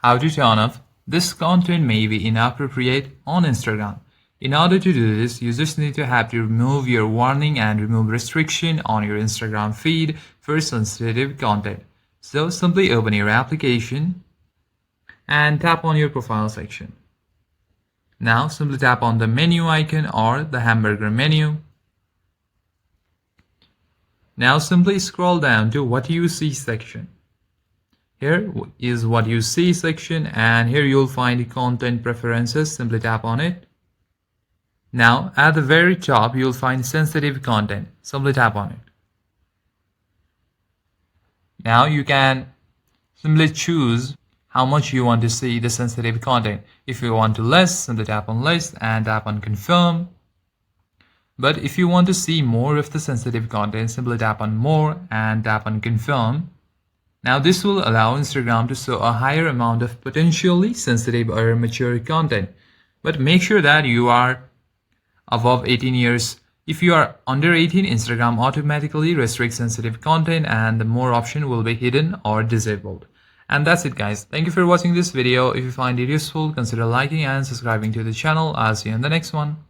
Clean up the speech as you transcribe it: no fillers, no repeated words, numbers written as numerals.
How to turn off this content may be inappropriate on Instagram. In order to do this, you just need to have to remove your warning and remove restriction on your Instagram feed for sensitive content. So simply open your application and tap on your profile section. Now simply tap on the menu icon or the hamburger menu. Now simply scroll down to what you see section. Here is what you see section, and here you'll find content preferences. Simply tap on it. Now at the very top you'll find sensitive content. Simply tap on it. Now you can simply choose how much you want to see the sensitive content. If you want to less, simply tap on less and tap on confirm. But if you want to see more of the sensitive content, simply tap on more and tap on confirm. Now this will allow Instagram to show a higher amount of potentially sensitive or mature content. But make sure that you are above 18 years. If you are under 18, Instagram automatically restricts sensitive content and the more option will be hidden or disabled. And that's it guys. Thank you for watching this video. If you find it useful, consider liking and subscribing to the channel. I'll see you in the next one.